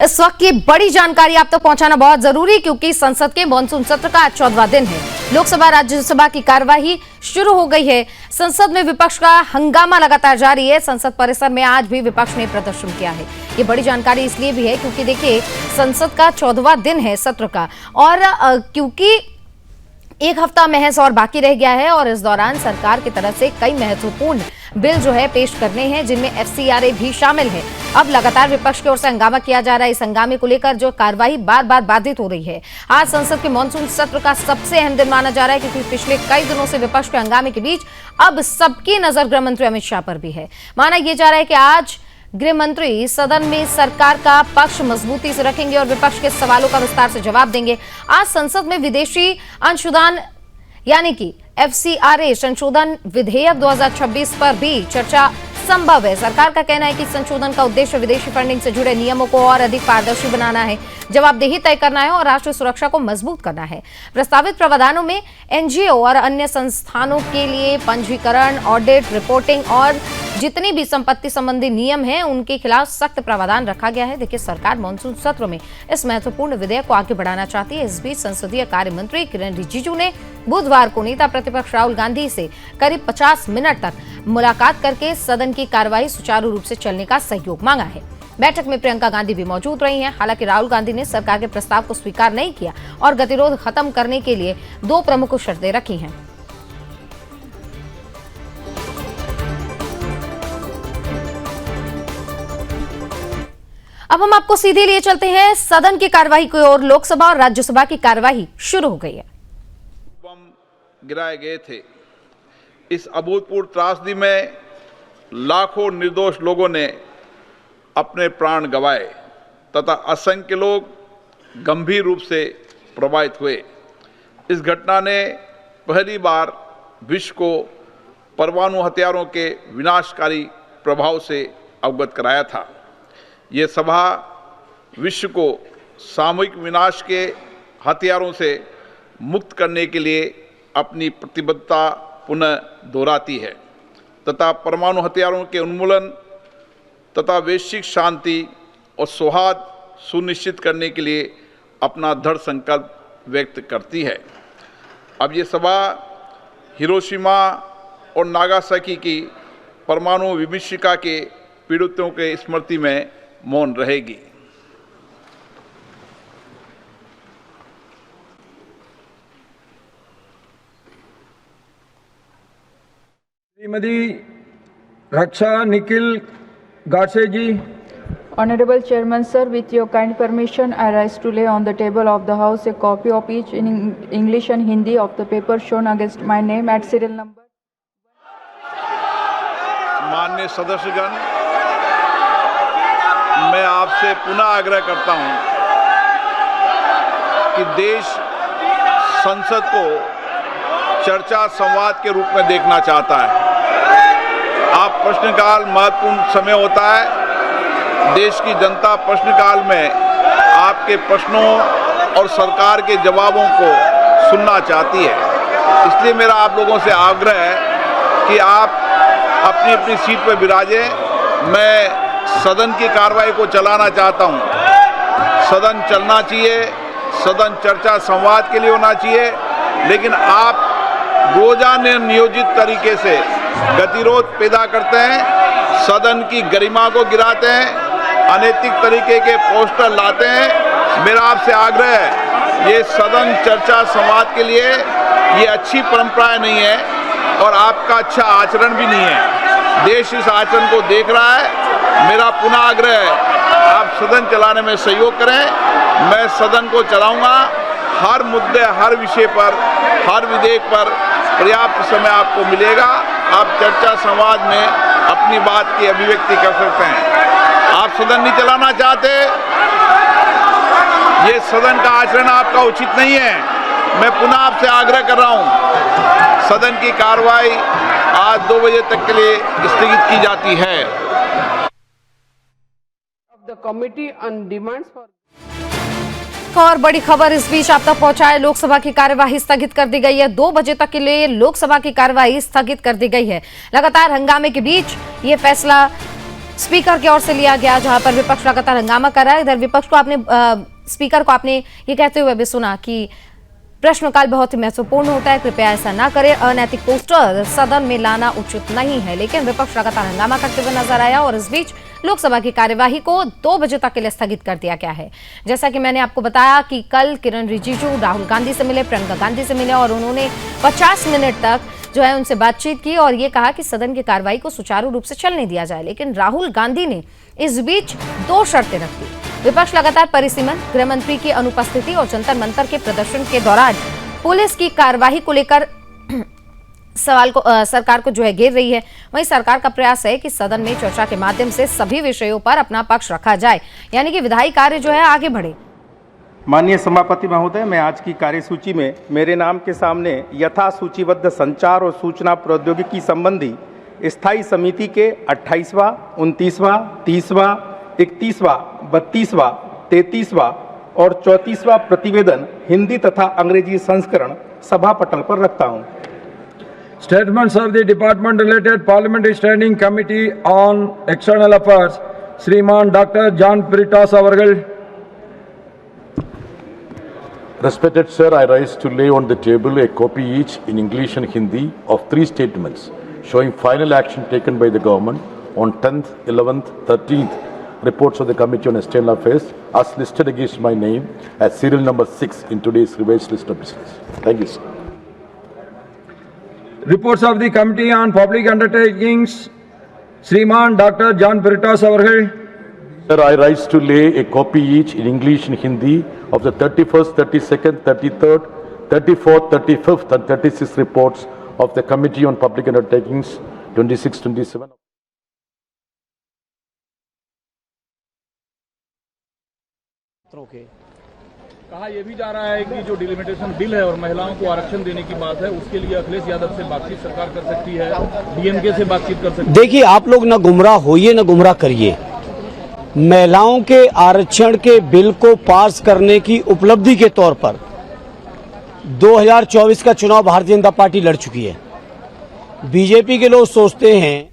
इस वक्त की बड़ी जानकारी आप तक पहुंचाना बहुत जरूरी, क्योंकि संसद के मानसून सत्र का आज 14वां दिन है। लोकसभा राज्यसभा की कार्यवाही शुरू हो गई है। संसद में विपक्ष का हंगामा लगातार जारी है। संसद परिसर में आज भी विपक्ष ने प्रदर्शन किया है। ये बड़ी जानकारी इसलिए भी है क्योंकि देखिए, संसद का 14वां दिन है सत्र का, और क्योंकि एक हफ्ता महज और बाकी रह गया है और इस दौरान सरकार की तरफ से कई महत्वपूर्ण बिल जो है पेश करने हैं, जिनमें FCRA भी शामिल है। अब लगातार विपक्ष की ओर से हंगामा किया जा रहा है। इस हंगामे को लेकर जो कार्यवाही बार बार बाधित हो रही है। आज संसद के मानसून सत्र का सबसे अहम दिन माना जा रहा है, क्योंकि पिछले कई दिनों से विपक्ष के हंगामे के बीच अब सबकी नजर गृह मंत्री अमित शाह पर भी है। माना यह जा रहा है कि आज गृह मंत्री सदन में सरकार का पक्ष मजबूती से रखेंगे और विपक्ष के सवालों का विस्तार से जवाब देंगे। आज संसद में विदेशी अंशदान यानी कि FCRA संशोधन विधेयक 2026 पर भी चर्चा संभव है। सरकार का कहना है कि संशोधन का उद्देश्य विदेशी फंडिंग से जुड़े नियमों को और अधिक पारदर्शी बनाना है, जवाबदेही तय करना है और राष्ट्रीय सुरक्षा को मजबूत करना है। प्रस्तावित प्रावधानों में NGO और अन्य संस्थानों के लिए पंजीकरण, ऑडिट, रिपोर्टिंग और जितनी भी संपत्ति संबंधी नियम हैं, उनके खिलाफ सख्त प्रावधान रखा गया है। देखिए, सरकार मानसून सत्र में इस महत्वपूर्ण विधेयक को आगे बढ़ाना चाहती है। इस बीच संसदीय कार्य मंत्री किरेन रिजिजू ने बुधवार को नेता प्रतिपक्ष राहुल गांधी से करीब 50 मिनट तक मुलाकात करके सदन की कार्यवाही सुचारू रूप से चलने का सहयोग मांगा है। बैठक में प्रियंका गांधी भी मौजूद रही हैं। हालांकि राहुल गांधी ने सरकार के प्रस्ताव को स्वीकार नहीं किया और गतिरोध खत्म करने के लिए दो प्रमुख शर्तें रखी हैं। अब हम आपको सीधे लिए चलते हैं सदन की कार्यवाही की ओर। लोकसभा और राज्यसभा की कार्यवाही शुरू हो गई है। बम गिराए गए थे। इस अभूतपूर्व त्रासदी में लाखों निर्दोष लोगों ने अपने प्राण गंवाए तथा असंख्य लोग गंभीर रूप से प्रभावित हुए। इस घटना ने पहली बार विश्व को परमाणु हथियारों के विनाशकारी प्रभाव से अवगत कराया था। ये सभा विश्व को सामूहिक विनाश के हथियारों से मुक्त करने के लिए अपनी प्रतिबद्धता पुनः दोहराती है तथा परमाणु हथियारों के उन्मूलन तथा वैश्विक शांति और सौहार्द सुनिश्चित करने के लिए अपना दृढ़ संकल्प व्यक्त करती है। अब ये सभा हिरोशिमा और नागासाकी की परमाणु विभीषिका के पीड़ितों के स्मृति में मौन रहेगी। श्रीमती रक्षा निखिल गाडसे जी। Honorable Chairman, sir, with your kind permission, I rise to lay on the table of the House a copy of each in English and Hindi of the paper shown against my name at serial number. माननीय सदस्यगण, मैं आपसे पुनः आग्रह करता हूं कि देश संसद को चर्चा संवाद के रूप में देखना चाहता है। आप प्रश्नकाल महत्वपूर्ण समय होता है। देश की जनता प्रश्नकाल में आपके प्रश्नों और सरकार के जवाबों को सुनना चाहती है। इसलिए मेरा आप लोगों से आग्रह है कि आप अपनी अपनी सीट पर विराजें। मैं सदन की कार्रवाई को चलाना चाहता हूं। सदन चलना चाहिए, सदन चर्चा संवाद के लिए होना चाहिए, लेकिन आप रोजाना नियोजित तरीके से गतिरोध पैदा करते हैं, सदन की गरिमा को गिराते हैं, अनैतिक तरीके के पोस्टर लाते हैं। मेरा आपसे आग्रह है, ये सदन चर्चा संवाद के लिए ये अच्छी परंपराएं नहीं है और आपका अच्छा आचरण भी नहीं है। देश इस आचरण को देख रहा है। मेरा पुनः आग्रह है, आप सदन चलाने में सहयोग करें। मैं सदन को चलाऊंगा। हर मुद्दे, हर विषय पर, हर विधेयक पर पर्याप्त समय आपको मिलेगा। आप चर्चा संवाद में अपनी बात की अभिव्यक्ति कर सकते हैं। आप सदन नहीं चलाना चाहते, ये सदन का आचरण आपका उचित नहीं है। मैं पुनः आपसे आग्रह कर रहा हूं, सदन की कार्रवाई आज 2 बजे तक के लिए स्थगित की जाती है। और बड़ी खबर इस बीच आप तक पहुंचाए। लोकसभा की कार्यवाही स्थगित कर दी गई है। 2 बजे तक के लिए लोकसभा की कार्यवाही स्थगित कर दी गई है। लगातार हंगामे के बीच ये फैसला स्पीकर की ओर से लिया गया, जहां पर विपक्ष लगातार हंगामा कर रहा है। इधर विपक्ष को स्पीकर को आपने ये कहते हुए भी सुना कि प्रश्नकाल बहुत ही महत्वपूर्ण होता है, कृपया ऐसा ना करें, अनैतिक पोस्टर सदन में लाना उचित नहीं है। लेकिन विपक्ष लगातार हंगामा करते हुए नजर आया और इस बीच लोकसभा की कार्यवाही को 2 बजे तक के लिए स्थगित कर दिया गया है। जैसा कि मैंने आपको बताया कि कल किरण रिजिजू राहुल गांधी से मिले, प्रियंका गांधी से मिले और उन्होंने 50 मिनट तक जो है उनसे बातचीत की और ये कहा कि सदन की कार्रवाई को सुचारू रूप से चलने दिया जाए। लेकिन राहुल गांधी ने इस बीच 2 शर्तें रख दी। विपक्ष लगातार परिसीमन, गृह मंत्री की अनुपस्थिति और जंतर मंतर के प्रदर्शन के दौरान पुलिस की कार्रवाई को लेकर सरकार को जो है घेर रही है। वहीं सरकार का प्रयास है कि सदन में चर्चा के माध्यम से सभी विषयों पर अपना पक्ष रखा जाए, यानी कि विधायी कार्य जो है आगे बढ़े। माननीय सभापति महोदय, मैं आज की कार्यसूची में मेरे नाम के सामने यथा सूचीबद्ध संचार और सूचना प्रौद्योगिकी संबंधी स्थायी समिति के 28वां, 29वां, 30वां, 31वां, 32वां, 33वां और 34वां प्रतिवेदन हिंदी तथा अंग्रेजी संस्करण सभा पटल पर रखता हूं। Statements of the department related Parliamentary Standing Committee on External Affairs, Shriman Dr. John Peritas Avargal. Respected sir, I rise to lay on the table a copy each in English and Hindi of 3 statements showing final action taken by the government on 10th, 11th, 13th reports of the Committee on External Affairs as listed against my name as serial number 6 in today's revised list of business. Thank you, sir. Reports of the Committee on Public Undertakings, Shriman Dr. John Peritas Avargal. Sir, I rise to lay a copy each in English and Hindi of the 31st, 32nd, 33rd, 34th, 35th and 36th reports of the Committee on Public Undertakings 26-27. कहा यह भी जा रहा है कि जो delimitation bill है और महिलाओं को आरक्षण देने की बात है, उसके लिए अखिलेश यादव से बातचीत सरकार कर सकती है, डीएमके से बातचीत कर सकती है। देखिए, आप लोग न गुमराह होइए न गुमराह करिए। महिलाओं के आरक्षण के बिल को पास करने की उपलब्धि के तौर पर 2024 का चुनाव भारतीय जनता पार्टी लड़ चुकी है। बीजेपी के लोग सोचते हैं।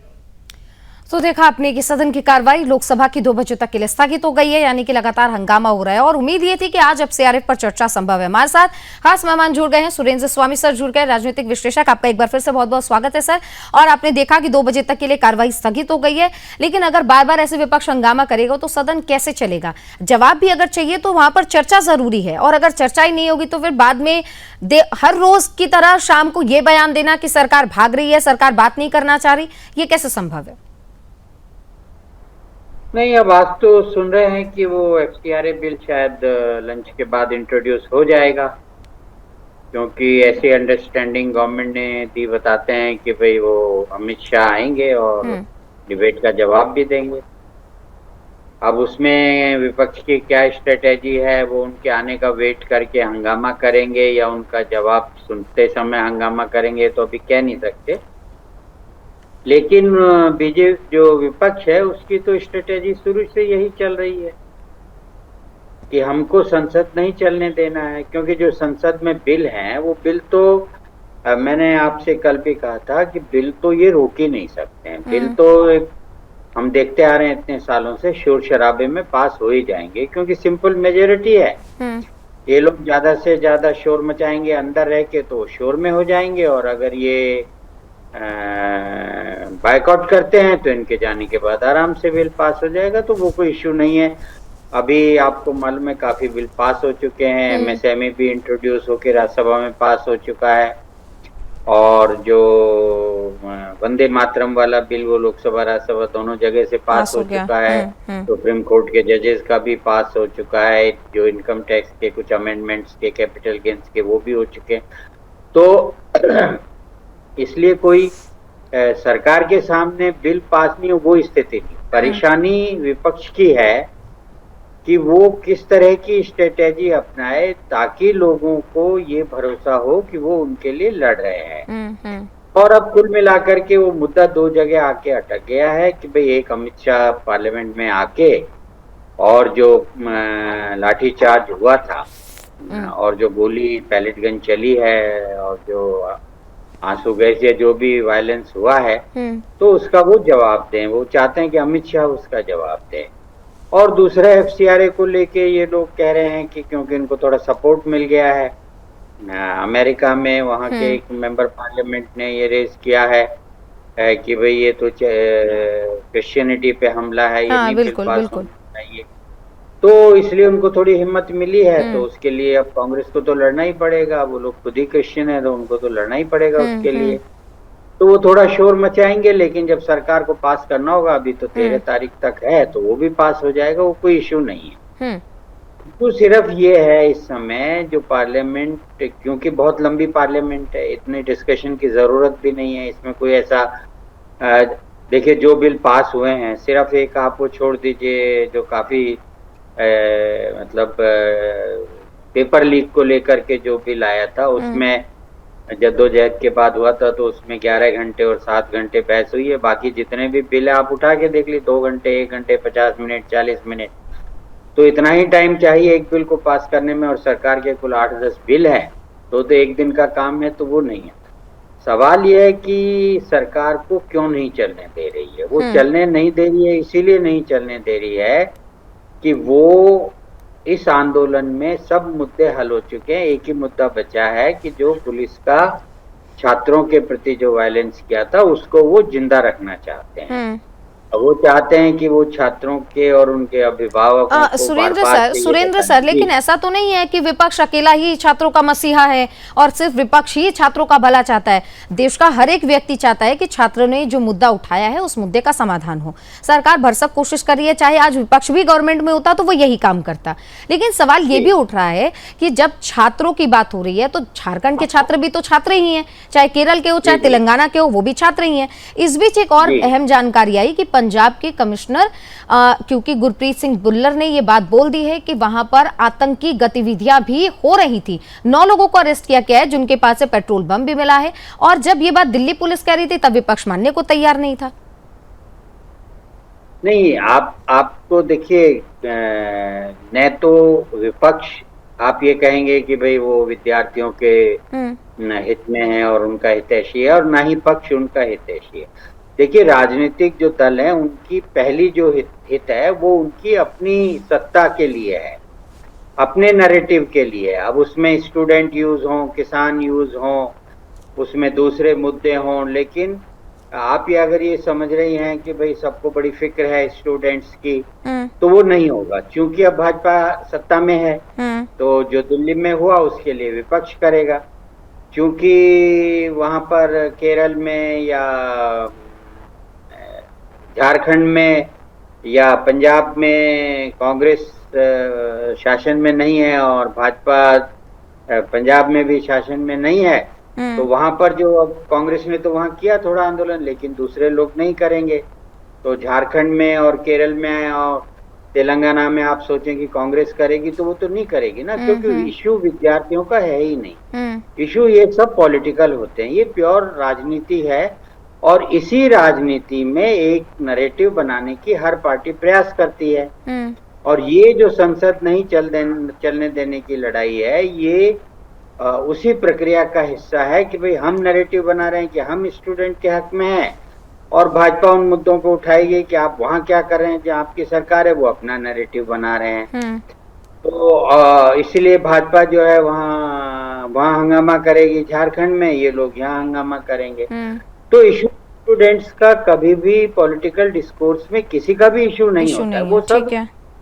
तो देखा आपने कि सदन की कार्रवाई लोकसभा की 2 बजे तक के लिए स्थगित हो गई है, यानी कि लगातार हंगामा हो रहा है और उम्मीद ये थी कि आज FCRF पर चर्चा संभव है। हमारे साथ खास मेहमान जुड़ गए हैं, सुरेंद्र स्वामी सर जुड़ गए, राजनीतिक विश्लेषक। आपका एक बार फिर से बहुत बहुत स्वागत है सर। और आपने देखा कि 2 बजे तक के लिए कार्रवाई स्थगित हो गई है, लेकिन अगर बार बार ऐसे विपक्ष हंगामा करेगा तो सदन कैसे चलेगा? जवाब भी अगर चाहिए तो वहां पर चर्चा जरूरी है, और अगर चर्चा ही नहीं होगी तो फिर बाद में हर रोज की तरह शाम को यह बयान देना कि सरकार भाग रही है, सरकार बात नहीं करना चाह रही, ये कैसे संभव है? नहीं, अब आज तो सुन रहे हैं कि वो FCRF बिल शायद लंच के बाद इंट्रोड्यूस हो जाएगा, क्योंकि ऐसी अंडरस्टैंडिंग गवर्नमेंट ने दी। बताते हैं कि भाई वो अमित शाह आएंगे और डिबेट का जवाब भी देंगे। अब उसमें विपक्ष की क्या स्ट्रेटेजी है, वो उनके आने का वेट करके हंगामा करेंगे या उनका जवाब सुनते समय हंगामा करेंगे, तो अभी कह नहीं सकते। लेकिन बीजेपी जो विपक्ष है उसकी तो स्ट्रेटेजी शुरू से यही चल रही है कि हमको संसद नहीं चलने देना है, क्योंकि जो संसद में बिल हैं वो बिल तो मैंने आपसे कल भी कहा था कि बिल तो ये रोक ही नहीं सकते हैं। बिल तो हम देखते आ रहे हैं इतने सालों से, शोर शराबे में पास हो ही जाएंगे, क्योंकि सिंपल मेजोरिटी है। ये लोग ज्यादा से ज्यादा शोर मचाएंगे अंदर रह के तो शोर में हो जाएंगे, और अगर ये बायकॉट करते हैं तो इनके जाने के बाद आराम से बिल पास हो जाएगा, तो वो कोई इश्यू नहीं है। अभी आपको मालूम है काफी बिल पास हो चुके हैं। MSME भी इंट्रोड्यूस होकर राज्यसभा में पास हो चुका है, और जो वंदे मातरम वाला बिल वो लोकसभा राज्यसभा दोनों जगह से पास हो चुका है। सुप्रीम कोर्ट के जजेस का भी पास हो चुका है। जो इनकम टैक्स के कुछ अमेंडमेंट्स के, कैपिटल गेन्स के, वो भी हो चुके हैं। तो इसलिए कोई सरकार के सामने बिल पास नहीं हो, वो स्थिति नहीं। परेशानी विपक्ष की है कि वो किस तरह की स्ट्रेटेजी अपनाए ताकि लोगों को ये भरोसा हो कि वो उनके लिए लड़ रहे हैं। और अब कुल मिलाकर के वो मुद्दा 2 जगह आके अटक गया है कि भाई एक अमित शाह पार्लियामेंट में आके और जो लाठीचार्ज हुआ था और जो गोली पैलेट गन चली है और जो आंसू गैस या जो भी वायलेंस हुआ है, तो उसका वो जवाब दें। वो चाहते हैं कि अमित शाह उसका जवाब दें। और दूसरा एफसीआरए को लेके ये लोग कह रहे हैं कि क्योंकि इनको थोड़ा सपोर्ट मिल गया है अमेरिका में, वहाँ के एक मेंबर पार्लियामेंट ने ये रेज किया है कि भाई ये तो क्रिश्चियनिटी पे हमला है, ये नहीं बिल्कुल, बिल पास बिल्कुल। होना चाहिए। तो इसलिए उनको थोड़ी हिम्मत मिली है, तो उसके लिए अब कांग्रेस को तो लड़ना ही पड़ेगा। वो लोग खुद ही क्रिश्चियन है, तो उनको तो लड़ना ही पड़ेगा उसके लिए। तो वो थोड़ा शोर मचाएंगे, लेकिन जब सरकार को पास करना होगा, अभी तो 13 तारीख तक है, तो वो भी पास हो जाएगा, वो कोई इश्यू नहीं है। तो सिर्फ ये है इस समय जो पार्लियामेंट, क्योंकि बहुत लंबी पार्लियामेंट है, इतनी डिस्कशन की जरूरत भी नहीं है इसमें। कोई ऐसा देखिए जो बिल पास हुए हैं, सिर्फ एक आप वो छोड़ दीजिए जो काफी मतलब पेपर लीक को लेकर के जो बिल आया था, उसमें जद्दोजहद के बाद हुआ था, तो उसमें 11 घंटे और 7 घंटे बहस हुई है। बाकी जितने भी बिल है आप उठा के देख ली, 2 घंटे, 1 घंटे 50 मिनट, 40 मिनट, तो इतना ही टाइम चाहिए एक बिल को पास करने में। और सरकार के कुल 8-10 बिल है, तो एक दिन का काम है, तो वो नहीं है। सवाल ये है कि सरकार को क्यों नहीं चलने दे रही है। वो चलने नहीं दे रही है, इसीलिए नहीं चलने दे रही है कि वो इस आंदोलन में सब मुद्दे हल हो चुके हैं। एक ही मुद्दा बचा है कि जो पुलिस का छात्रों के प्रति जो वायलेंस किया था, उसको वो जिंदा रखना चाहते हैं। वो चाहते हैं कि वो छात्रों के और उनके अभिभावकों को सुरेंद्र सर, लेकिन ऐसा तो नहीं है कि विपक्ष अकेला ही छात्रों का मसीहा है और सिर्फ विपक्ष ही छात्रों का भला चाहता है। देश का हर एक व्यक्ति चाहता है कि छात्रों ने जो मुद्दा उठाया है उस मुद्दे का समाधान हो। सरकार भरसक कोशिश कर रही है, चाहे आज विपक्ष भी गवर्नमेंट में होता तो वो यही काम करता। लेकिन सवाल ये भी उठ रहा है कि जब छात्रों की बात हो रही है तो झारखंड के छात्र भी तो छात्र ही हैं, चाहे केरल के हो चाहे तेलंगाना के हो, वो भी छात्र ही हैं। इस बीच एक और अहम जानकारी आई कि पंजाब के कमिश्नर क्योंकि गुरप्रीत सिंह भुल्लर ने यह बात बोल दी है कि वहां पर आतंकी गतिविधियां भी हो रही थी। 9 लोगों को अरेस्ट किया गया है जिनके पास से पेट्रोल बम भी मिला है। और जब ये बात दिल्ली पुलिस कह रही थी तब विपक्ष मानने को तैयार नहीं था। नहीं, आपको देखिए, न तो विपक्ष आप ये कहेंगे कि भाई वो विद्यार्थियों के हित में है और उनका हितैषी है, और ना ही पक्ष उनका हितैषी है। देखिए, राजनीतिक जो दल है उनकी पहली जो हित है वो उनकी अपनी सत्ता के लिए है, अपने नैरेटिव के लिए। अब उसमें स्टूडेंट यूज हों, किसान यूज हों, उसमें दूसरे मुद्दे हों, लेकिन आप ये अगर ये समझ रही हैं कि भाई सबको बड़ी फिक्र है स्टूडेंट्स की, तो वो नहीं होगा। क्योंकि अब भाजपा सत्ता में है, तो जो दिल्ली में हुआ उसके लिए विपक्ष करेगा। क्योंकि वहां पर केरल में या झारखंड में या पंजाब में कांग्रेस शासन में नहीं है और भाजपा पंजाब में भी शासन में नहीं है, तो वहां पर जो अब कांग्रेस ने तो वहां किया थोड़ा आंदोलन, लेकिन दूसरे लोग नहीं करेंगे। तो झारखंड में और केरल में और तेलंगाना में आप सोचें कि कांग्रेस करेगी, तो वो तो नहीं करेगी ना, क्योंकि इश्यू विद्यार्थियों का है ही नहीं। इश्यू ये सब पॉलिटिकल होते हैं, ये प्योर राजनीति है। और इसी राजनीति में एक नैरेटिव बनाने की हर पार्टी प्रयास करती है। और ये जो संसद नहीं चलने देने की लड़ाई है, ये उसी प्रक्रिया का हिस्सा है कि भाई हम नैरेटिव बना रहे हैं कि हम स्टूडेंट के हक में हैं, और भाजपा उन मुद्दों को उठाएगी कि आप वहां क्या कर रहे हैं, जो आपकी सरकार है वो अपना नैरेटिव बना रहे हैं। तो इसलिए भाजपा जो है वहां हंगामा करेगी, झारखंड में ये लोग यहाँ हंगामा करेंगे। तो इशू स्टूडेंट्स का कभी भी पॉलिटिकल डिस्कोर्स में किसी का भी इशू नहीं होता है। वो सब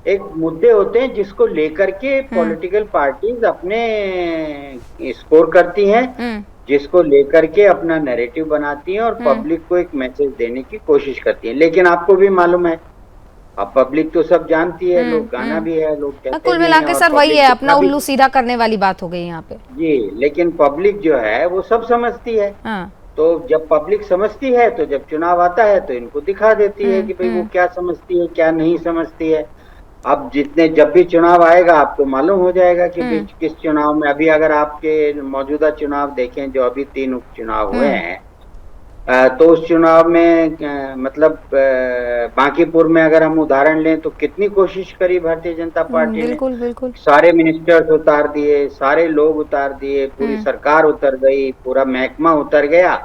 एक मुद्दे होते हैं जिसको लेकर के पॉलिटिकल पार्टीज अपने स्कोर करती हैं, जिसको लेकर के अपना नैरेटिव बनाती हैं और पब्लिक को एक मैसेज देने की कोशिश करती हैं। लेकिन आपको भी मालूम है, अब पब्लिक तो सब जानती है, लोग गाना भी है, लोग कहते हैं। कुल मिलाकर सर वही है, अपना उल्लू सीधा करने वाली बात हो गई यहाँ पे जी। लेकिन पब्लिक जो है वो सब समझती है। तो जब पब्लिक समझती है, तो जब चुनाव आता है तो इनको दिखा देती है कि भाई वो क्या समझती है क्या नहीं समझती है। अब जब भी चुनाव आएगा आपको मालूम हो जाएगा कि किस चुनाव में। अभी अगर आपके मौजूदा चुनाव देखें, जो अभी 3 उपचुनाव हुए हैं, तो उस चुनाव में मतलब बांकीपुर में अगर हम उदाहरण लें तो कितनी कोशिश करी भारतीय जनता पार्टी ने। बिल्कुल बिल्कुल। सारे मिनिस्टर्स उतार दिए, सारे लोग उतार दिए, पूरी सरकार उतर गई, पूरा महकमा उतर गया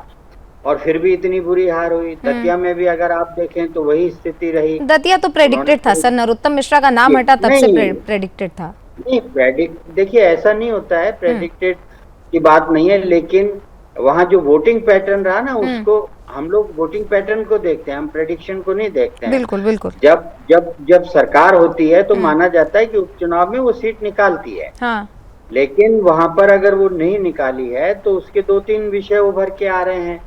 और फिर भी इतनी बुरी हार हुई। दतिया में भी अगर आप देखें तो वही स्थिति रही। दतिया तो प्रेडिक्टेड था सर, नरोत्तम मिश्रा का नाम हटा तब से प्रेडिक्टेड था। नहीं, देखिए ऐसा नहीं होता है, प्रेडिक्टेड की बात नहीं है, लेकिन वहाँ जो वोटिंग पैटर्न रहा ना उसको हम लोग वोटिंग पैटर्न को देखते हैं, हम प्रेडिक्शन को नहीं देखते हैं। बिल्कुल बिल्कुल। जब सरकार होती है तो माना जाता है कि उपचुनाव में वो सीट निकालती है। हाँ। लेकिन वहां पर अगर वो नहीं निकाली है तो उसके 2-3 विषय उभर के आ रहे हैं।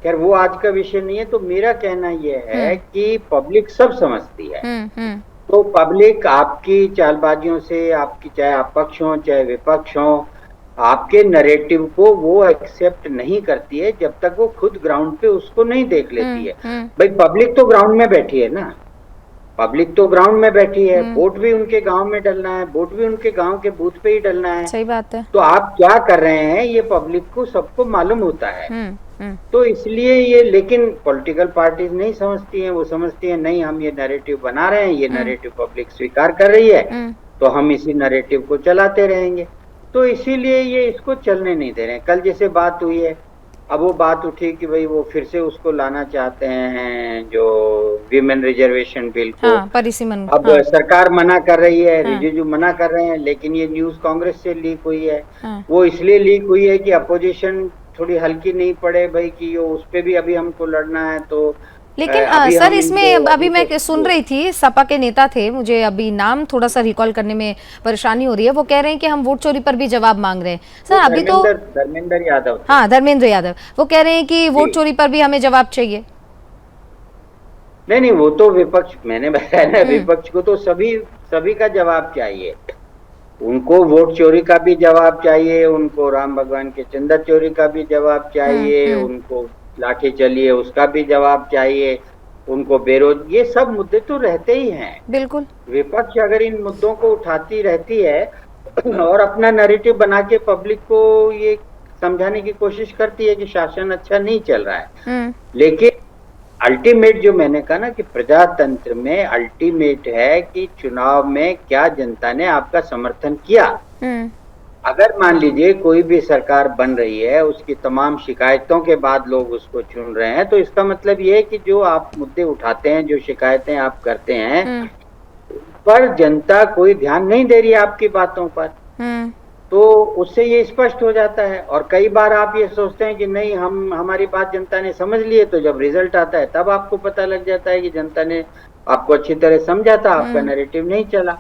खैर वो आज का विषय नहीं है। तो मेरा कहना यह है कि पब्लिक सब समझती है। तो पब्लिक आपकी चालबाजियों से, आपकी चाहे आप पक्ष हो चाहे विपक्ष हो, आपके नैरेटिव को वो एक्सेप्ट नहीं करती है जब तक वो खुद ग्राउंड पे उसको नहीं देख लेती है। भाई पब्लिक तो ग्राउंड में बैठी है ना, पब्लिक तो ग्राउंड में बैठी है, वोट भी उनके गांव में डलना है, वोट भी उनके गांव के बूथ पे ही डलना है। सही बात है। तो आप क्या कर रहे हैं ये पब्लिक को सबको मालूम होता है। तो इसलिए ये, लेकिन पॉलिटिकल पार्टीज नहीं समझती हैं, वो समझती हैं नहीं हम ये नैरेटिव बना रहे हैं, ये नैरेटिव पब्लिक स्वीकार कर रही है तो हम इसी नैरेटिव को चलाते रहेंगे। तो इसीलिए ये इसको चलने नहीं दे रहे हैं। कल जैसे बात हुई है, अब वो बात उठी कि भाई वो फिर से उसको लाना चाहते हैं जो विमेन रिजर्वेशन बिल को। हाँ, परिसीमन। अब सरकार मना कर रही है, रिजिजू मना कर रहे हैं, लेकिन ये न्यूज कांग्रेस से लीक हुई है। वो इसलिए लीक हुई है कि अपोजिशन थोड़ी हल्की नहीं पड़े भाई कि उस पे भी अभी हमको लड़ना है। तो लेकिन सर इसमें अभी मैं सुन रही थी, सपा के नेता थे, मुझे अभी नाम थोड़ा सा रिकॉल करने में परेशानी हो रही है, वो कह रहे हैं कि हम वोट चोरी पर भी जवाब मांग रहे हैं। सर अभी तो धर्मेंद्र यादव, हाँ धर्मेंद्र यादव, वो कह रहे हैं कि वोट चोरी पर भी हमें जवाब चाहिए। नहीं, वो तो विपक्ष, मैंने बताया ना, विपक्ष को तो सभी का जवाब चाहिए। उनको वोट चोरी का भी जवाब चाहिए, उनको राम भगवान के चंदा चोरी का भी जवाब चाहिए, उनको लाठी चलिए उसका भी जवाब चाहिए, उनको बेरोजगार, ये सब मुद्दे तो रहते ही हैं। बिल्कुल। विपक्ष अगर इन मुद्दों को उठाती रहती है और अपना नैरेटिव बना के पब्लिक को ये समझाने की कोशिश करती है कि शासन अच्छा नहीं चल रहा है, लेकिन अल्टीमेट जो मैंने कहा ना कि प्रजातंत्र में अल्टीमेट है कि चुनाव में क्या जनता ने आपका समर्थन किया। अगर मान लीजिए कोई भी सरकार बन रही है, उसकी तमाम शिकायतों के बाद लोग उसको चुन रहे हैं, तो इसका मतलब ये है कि जो आप मुद्दे उठाते हैं, जो शिकायतें आप करते हैं, पर जनता कोई ध्यान नहीं दे रही है आपकी बातों पर। तो उससे ये स्पष्ट हो जाता है। और कई बार आप ये सोचते हैं कि नहीं हमारी बात जनता ने समझ ली है, तो जब रिजल्ट आता है तब आपको पता लग जाता है कि जनता ने आपको अच्छी तरह समझा था, आपका नैरेटिव नहीं चला।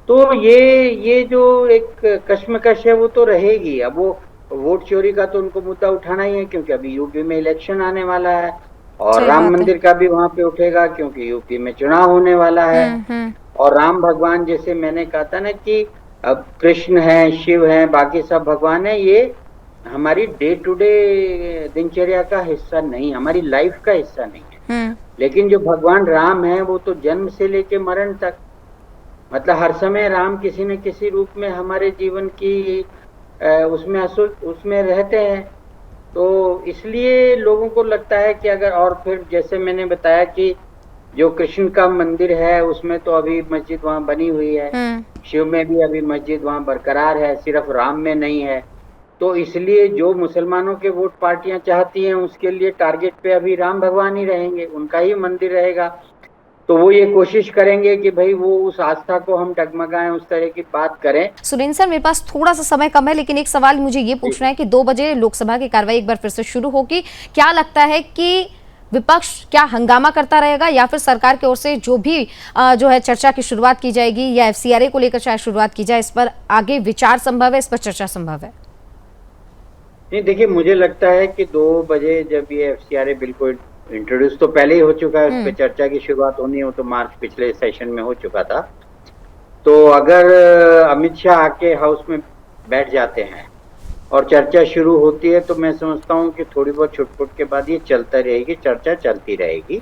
तो ये जो एक कश्मकश है वो तो रहेगी। अब वो वोट चोरी का तो उनको मुद्दा उठाना ही है क्योंकि अभी यूपी में इलेक्शन आने वाला है, और राम मंदिर का भी वहां पे उठेगा क्योंकि यूपी में चुनाव होने वाला है। और राम भगवान, जैसे मैंने कहा था ना कि अब कृष्ण है, शिव है, बाकी सब भगवान है, ये हमारी डे टू डे दिनचर्या का हिस्सा नहीं, हमारी लाइफ का हिस्सा नहीं है। लेकिन जो भगवान राम है वो तो जन्म से लेके मरण तक, मतलब हर समय राम किसी न किसी रूप में हमारे जीवन की उसमें रहते हैं। तो इसलिए लोगों को लगता है कि अगर, और फिर जैसे मैंने बताया कि जो कृष्ण का मंदिर है उसमें तो अभी मस्जिद वहाँ बनी हुई है, शिव में भी अभी मस्जिद वहाँ बरकरार है, सिर्फ राम में नहीं है। तो इसलिए जो मुसलमानों के वोट पार्टियां चाहती हैं उसके लिए टारगेट पे अभी राम भगवान ही रहेंगे, उनका ही मंदिर रहेगा। तो वो ये कोशिश करेंगे कि भाई वो उस आस्था को हम डगमगाएं, उस तरह की बात करें। सुरेंद्र सर, मेरे पास थोड़ा सा समय कम है, लेकिन एक सवाल मुझे ये पूछना है कि 2 बजे लोकसभा की कार्रवाई एक बार फिर से शुरू होगी। क्या लगता है कि विपक्ष क्या हंगामा करता रहेगा, या फिर सरकार की ओर से जो भी जो है चर्चा की शुरुआत की जाएगी, या FCRA को लेकर चाहे शुरुआत की जाए, इस पर आगे विचार संभव है, इस पर चर्चा संभव है? नहीं, देखिए मुझे लगता है कि 2 बजे जब ये FCRA बिल को इंट्रोड्यूस तो पहले ही हो चुका है, उस पर चर्चा की शुरुआत होनी हो तो मार्च पिछले सेशन में हो चुका था। तो अगर अमित शाह आके हाउस में बैठ जाते हैं और चर्चा शुरू होती है तो मैं समझता हूँ कि थोड़ी बहुत छुटपुट के बाद ये चलता रहेगी, चर्चा चलती रहेगी।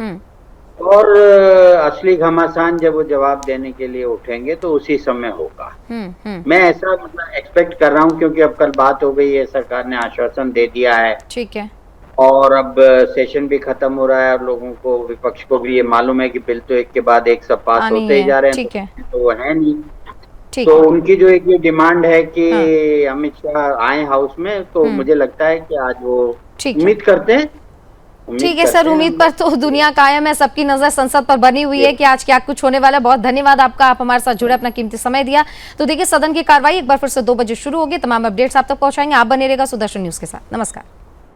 और असली घमासान जब वो जवाब देने के लिए उठेंगे तो उसी समय होगा। मैं ऐसा मतलब एक्सपेक्ट कर रहा हूँ, क्योंकि अब कल बात हो गई है, सरकार ने आश्वासन दे दिया है। ठीक है। और अब सेशन भी खत्म हो रहा है और लोगों को, विपक्ष को भी ये मालूम है कि बिल तो एक के बाद एक सब पास आनी होते ही है, जा रहे हैं, ठीक है। तो वो है नहीं। ठीक तो है। उनकी जो एक ये डिमांड है कि अमित शाह आए हाउस में, तो मुझे लगता है कि आज वो ठीक है। उम्मीद करते हैं। ठीक है सर, उम्मीद पर तो दुनिया कायम है, सबकी नजर संसद पर बनी हुई है कि आज क्या कुछ होने वाला है। बहुत धन्यवाद आपका, आप हमारे साथ जुड़े, अपना कीमती समय दिया। तो देखिए, सदन की कार्रवाई एक बार फिर से 2 बजे शुरू होगी। तमाम अपडेट्स आप तक पहुंचाएंगे। आप बने रहेगा सुदर्शन न्यूज के साथ। नमस्कार।